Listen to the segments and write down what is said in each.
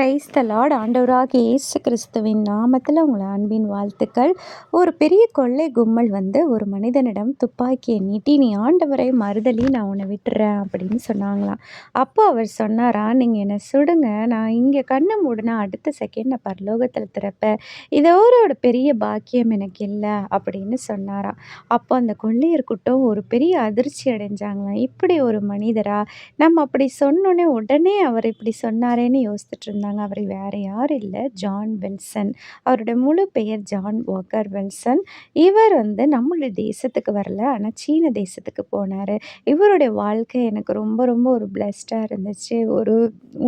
Praise the Lord. ஆண்டவராகிய இயேசு கிறிஸ்துவின் நாமத்தில் உங்கள் அன்பின் வாழ்த்துக்கள். ஒரு பெரிய கொள்ளை கும்பல் வந்து ஒரு மனிதனிடம் துப்பாக்கியை நீட்டி, நீ ஆண்டவரை மறுதலி, நான் உன்னை விட்டுறேன் அப்படின்னு சொன்னாங்களாம். அப்போ அவர் சொன்னாரா, நீங்கள் என்னை சுடுங்க, நான் இங்கே கண்ணை மூடினா அடுத்த செகண்ட் நான் பரலோகத்தில் திறப்பேன். இதோட பெரிய பாக்கியம் எனக்கு இல்லை அப்படின்னு சொன்னாராம். அப்போ அந்த கொள்ளையர் கூட்டம் ஒரு பெரிய அதிர்ச்சி அடைஞ்சாங்களாம். இப்படி ஒரு மனிதரா, நம்ம அப்படி சொன்னோன்னே உடனே அவர் இப்படி சொன்னாரேன்னு யோசிச்சுட்டு இருந்தாங்க. அவர் வேற யாரும் இல்லை, ஜான் பெல்சன். அவருடைய முழு பெயர் ஜான் வாக்கர் பெல்சன். இவர் வந்து நம்மளுடைய தேசத்துக்கு வரல, ஆனால் சீன தேசத்துக்கு போனார். இவருடைய வாழ்க்கை எனக்கு ரொம்ப ரொம்ப ஒரு பிளெஸ்டாக இருந்துச்சு. ஒரு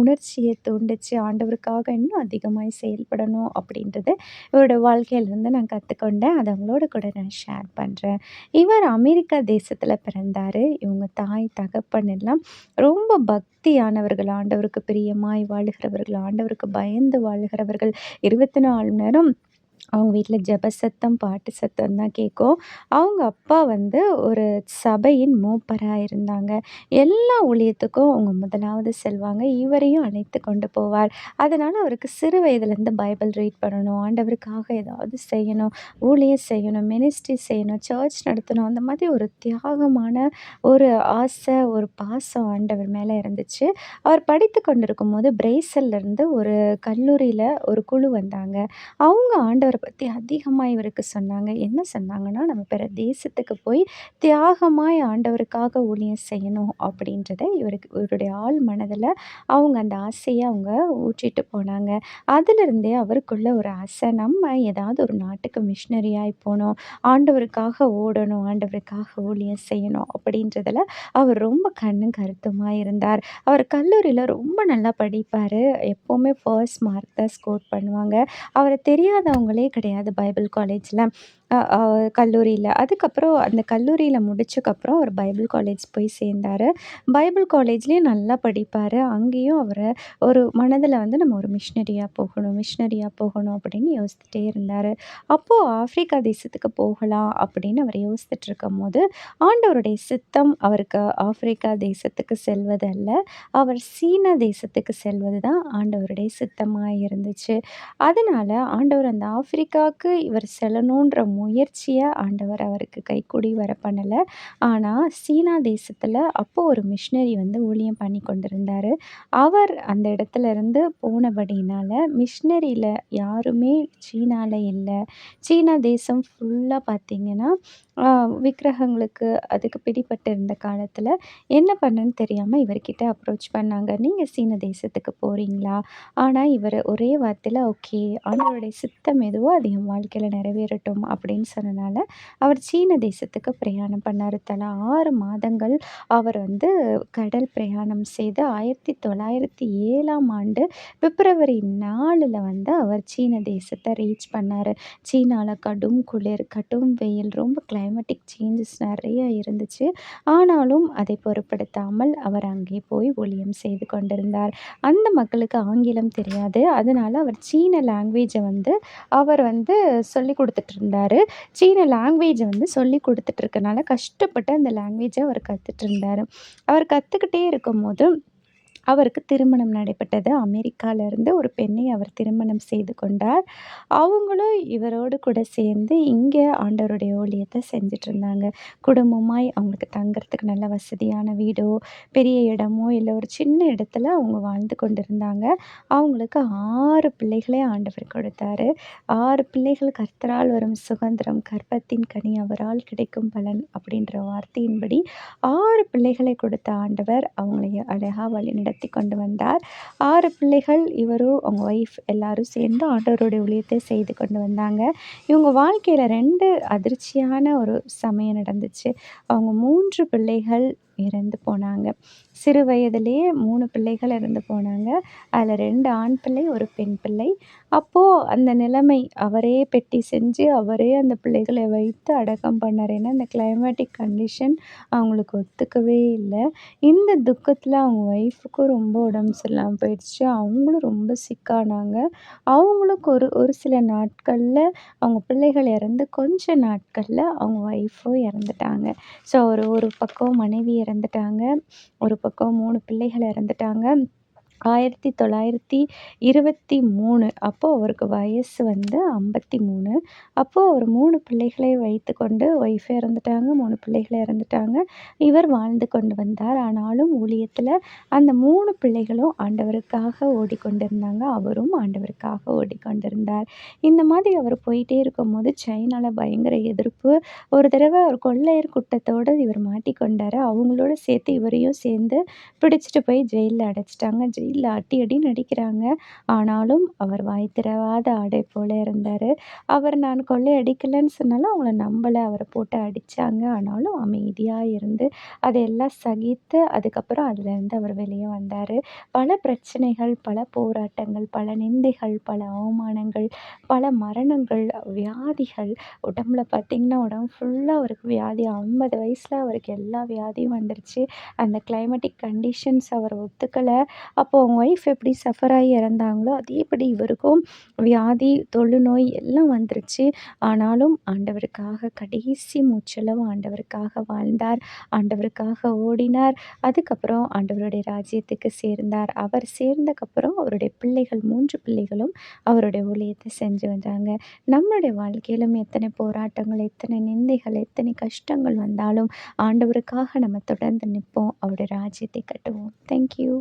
உணர்ச்சியை தூண்டுச்சு, ஆண்டவருக்காக இன்னும் அதிகமாக செயல்படணும் அப்படின்றது இவருடைய வாழ்க்கையிலேருந்து நான் கற்றுக்கொண்டேன். அதை அவங்களோட கூட நான் ஷேர் பண்ணுறேன். இவர் அமெரிக்கா தேசத்தில் பிறந்தார். இவங்க தாய் தகப்பன் எல்லாம் ரொம்ப பக்தியானவர்கள், ஆண்டவருக்கு பிரியமாய் வாழுகிறவர்கள், ஆண்டவருக்கு பயந்து வாழுகிறவர்கள். 24 மணி நேரம் அவங்க வீட்டில் ஜெப சத்தம், பாட்டு சத்தம் தான் கேட்கும். அவங்க அப்பா வந்து ஒரு சபையின் மூப்பராக இருந்தாங்க. எல்லா ஊழியத்துக்கும் அவங்க முதலாவது செல்வாங்க. இவரையும் அழைத்து கொண்டு போவார். அதனால் அவருக்கு சிறு வயதுலேருந்து பைபிள் ரீட் பண்ணணும், ஆண்டவருக்காக ஏதாவது செய்யணும், ஊழியம் செய்யணும், மினிஸ்ட்ரி செய்யணும், சர்ச் நடத்தணும், அந்த மாதிரி ஒரு தியாகமான ஒரு ஆசை, ஒரு பாசம் ஆண்டவர் மேலே இருந்துச்சு. அவர் படித்து கொண்டிருக்கும்போது பிரேசில்லேருந்து ஒரு கல்லூரியில் ஒரு குழு வந்தாங்க. அவங்க ஆண்டவரை பற்றி அதிகமாக இவருக்கு சொன்னாங்க. என்ன சொன்னாங்கன்னா, நம்ம பிற தேசத்துக்கு போய் தியாகமாய் ஆண்டவருக்காக ஊழியம் செய்யணும் அப்படின்றத இவருடைய ஆழ் மனதில் அவங்க அந்த ஆசையை அவங்க ஊற்றிட்டு போனாங்க. அதிலிருந்தே அவருக்குள்ள ஒரு ஆசை, நம்ம ஏதாவது ஒரு நாட்டுக்கு மிஷினரியாய் போகணும், ஆண்டவருக்காக ஓடணும், ஆண்டவருக்காக ஊழியம் செய்யணும் அப்படின்றதுல அவர் ரொம்ப கண்ணும் கருத்துமாக இருந்தார். அவர் கல்லூரியில் ரொம்ப நல்லா படிப்பார். எப்போவுமே ஃபர்ஸ்ட் மார்க் தான் ஸ்கோர் பண்ணுவாங்க. அவரை தெரியாதவங்களே கிடையாது பைபிள் காலேஜில், கல்லூரியில். அதுக்கப்புறம் அந்த கல்லூரியில் முடிச்சக்கப்புறம் அவர் பைபிள் காலேஜ் போய் சேர்ந்தார். பைபிள் காலேஜ்லேயும் நல்லா படிப்பார். அங்கேயும் அவர் ஒரு மனதில் வந்து நம்ம ஒரு மிஷினரியாக போகணும் அப்படின்னு யோசிச்சுட்டே இருந்தார். அப்போது ஆஃப்ரிக்கா தேசத்துக்கு போகலாம் அப்படின்னு அவர் யோசிச்சுட்டு இருக்கும்போது, ஆண்டவருடைய சித்தம் அவருக்கு ஆஃப்ரிக்கா தேசத்துக்கு செல்வது அல்ல, அவர் சீன தேசத்துக்கு செல்வது தான் ஆண்டவருடைய சித்தமாக இருந்துச்சு. அதனால ஆண்டவர் அந்த ஆஃப்ரிக்காவுக்கு இவர் செல்லணுன்ற முயற்சியை ஆண்டவர் அவருக்கு கைக்கூடி வர பண்ணலை. ஆனால் சீனா தேசத்தில் அப்போது ஒரு மிஷினரி வந்து ஊழியம் பண்ணி கொண்டிருந்தார். அவர் அந்த இடத்துல இருந்து போனபடினால மிஷினரியில் யாருமே சீனாவில் இல்லை. சீனா தேசம் ஃபுல்லாக பார்த்திங்கன்னா விக்கிரகங்களுக்கு அதுக்கு பிடிப்பட்டு இருந்த காலத்தில் என்ன பண்ணன்னு தெரியாமல் இவர்கிட்ட அப்ரோச் பண்ணாங்க. நீங்கள் சீன தேசத்துக்கு போகிறீங்களா? ஆனால் இவர் ஒரே வார்த்தையில் ஓகே, ஆண்டவருடைய சித்தம் எதுவோ அது என் வாழ்க்கையில் நிறைவேறட்டும் அப்படின்னு சொன்னனால அவர் சீன தேசத்துக்கு பிரயாணம் பண்ணார். தலா 6 மாதங்கள் அவர் வந்து கடல் பிரயாணம் செய்து 1907ஆம் ஆண்டு பிப்ரவரி 4ல் வந்து அவர் சீன தேசத்தை ரீச் பண்ணார். சீனாவில் கடும் குளிர், கடும் வெயில், ரொம்ப கிளைமேட்டிக் சேஞ்சஸ் நிறைய இருந்துச்சு. ஆனாலும் அதை பொருட்படுத்தாமல் அவர் அங்கே போய் ஊழியம் செய்து கொண்டிருந்தார். அந்த மக்களுக்கு ஆங்கிலம் தெரியாது. அதனால அவர் சீன லாங்குவேஜை வந்து அவர் வந்து சொல்லிக் கொடுத்துட்டு இருந்தார். சீன லாங்குவேஜை வந்து சொல்லிக் கொடுத்துட்டு இருக்கனால கஷ்டப்பட்டு அந்த லாங்குவேஜை அவர் கற்றுட்டு இருந்தார். அவர் கற்றுக்கிட்டே இருக்கும்போது அவருக்கு திருமணம் நடைபெற்றது. அமெரிக்காவிலேருந்து ஒரு பெண்ணை அவர் திருமணம் செய்து கொண்டார். அவங்களும் இவரோடு கூட சேர்ந்து இங்கே ஆண்டவருடைய ஊழியத்தை செஞ்சிட்ருந்தாங்க. குடும்பமாய் அவங்களுக்கு தங்குறதுக்கு நல்ல வசதியான வீடோ, பெரிய இடமோ இல்லை, ஒரு சின்ன இடத்துல அவங்க வாழ்ந்து கொண்டிருந்தாங்க. அவங்களுக்கு 6 பிள்ளைகளே ஆண்டவர் கொடுத்தாரு. 6 பிள்ளைகள் கர்த்தரால் வரும் சுதந்திரம், கர்ப்பத்தின் கனி அவரால் கிடைக்கும் பலன் அப்படின்ற வார்த்தையின்படி 6 பிள்ளைகளை கொடுத்த ஆண்டவர் அவங்களை அழகாக வழிநடத்தி கொண்டு வந்தார். 6 பிள்ளைகள், இவரும் அவங்க ஒய்ஃப் எல்லாரும் சேர்ந்து ஆண்டவருடைய ஊழியத்தை செய்து கொண்டு வந்தாங்க. இவங்க வாழ்க்கையில் 2 அதிர்ச்சியான ஒரு சமயம் நடந்துச்சு. அவங்க 3 பிள்ளைகள் இறந்து போனாங்க. சிறு வயதிலேயே 3 பிள்ளைகள் இறந்து போனாங்க. அதில் 2 ஆண் பிள்ளை, 1 பெண் பிள்ளை. அப்போது அந்த நிலைமை, அவரே பெட்டி செஞ்சு அவரே அந்த பிள்ளைகளை வைத்து அடக்கம் பண்ணார். ஏன்னா அந்த கிளைமேட்டிக் கண்டிஷன் அவங்களுக்கு ஒத்துக்கவே இல்லை. இந்த துக்கத்தில் அவங்க ஒய்ஃபுக்கும் ரொம்ப உடம்பு சரியில்லாமல் போயிடுச்சு. அவங்களும் ரொம்ப சிக்கானாங்க. அவங்களுக்கு ஒரு ஒரு சில நாட்களில் அவங்க பிள்ளைகள் இறந்து கொஞ்ச நாட்களில் அவங்க ஒய்ஃபும் இறந்துட்டாங்க. ஸோ ஒரு ஒரு பக்கம் மனைவி இறந்துட்டாங்க, ஒரு பக்கம் 3 பிள்ளைகள் இறந்துட்டாங்க. 1923 அப்போ அவருக்கு வயசு வந்து 53. அப்போ அவர் 3 பிள்ளைகளை வைத்துக்கொண்டு ஒய்ஃப் இறந்துட்டாங்க. 3 பிள்ளைகள் இறந்துட்டாங்க. இவர் வாழ்ந்து கொண்டு வந்தார். ஆனாலும் ஊழியத்தில அந்த 3 பிள்ளைகளும் ஆண்டவருக்காக ஓடிக்கொண்டிருந்தாங்க. அவரும் ஆண்டவருக்காக ஓடிக்கொண்டிருந்தார். இந்த மாதிரி அவர் போயிட்டே இருக்கும்போது சைனால பயங்கர எதிர்ப்பு. ஒரு தடவ ஒரு கொள்ளையர் கூட்டத்தோட இவர் மாட்டிக்கொண்டாரு. அவங்களோட சேர்த்து இவரையும் சேர்ந்து பிடிச்சிட்டு போய் ஜெயில்ல அடைச்சுட்டாங்க. ஜெயில்ல அடி அடின்னு அடிக்கிறாங்க. ஆனாலும் அவர் வாய் திறவாத ஆடை போல இருந்தாரு. அவர் நான் கொள்ளையடிக்கலன்னு சொன்னாலும் அவங்கள நம்பல. அவர போட்டு அடிச்சாங்க. ஆனாலும் அமைதியா இருந்து அதையெல்லாம் சகித்து அதுக்கப்புறம் அதுலேருந்து அவர் வெளிய வந்தாரு. பல பிரச்சனைகள், பல போராட்டங்கள், பல நிந்தைகள், பல அவமானங்கள், பல மரணங்கள், வியாதிகள் உடம்புல பார்த்தீங்கன்னா, உடம்பு ஃபுல்லா அவருக்கு வியாதி. 50 வயசுல அவருக்கு எல்லா வியாதியும் வந்துருச்சு. அந்த கிளைமேட்டிக் கண்டிஷன்ஸ் அவர் ஒத்துக்கல. அப்போ அவங்க ஒய்ஃப் எப்படி சஃபர் ஆகி இறந்தாங்களோ, அதேபடி இவருக்கும் வியாதி, தொழுநோய் எல்லாம் வந்துருச்சு. ஆனாலும் ஆண்டவருக்காக கடைசி மூச்சளவு ஆண்டவருக்காக வாழ்ந்தார். ஆண்டவருக்காக ஓடினார். அதுக்கப்புறம் ஆண்டவருடைய ராஜ்யத்துக்கு சேர்ந்தார். அவர் சேர்ந்தக்கப்புறம் அவருடைய பிள்ளைகள் 3 பிள்ளைகளும் அவருடைய ஊழியத்த செஞ்சு வந்தாங்க. நம்மளுடைய வாழ்க்கையிலும் எத்தனை போராட்டங்கள், எத்தனை நிந்தைகள், எத்தனை கஷ்டங்கள் வந்தாலும் ஆண்டவருக்காக நம்ம தொடர்ந்து நிப்போம். அவருடைய ராஜ்யத்தை கட்டுவோம். Thank you.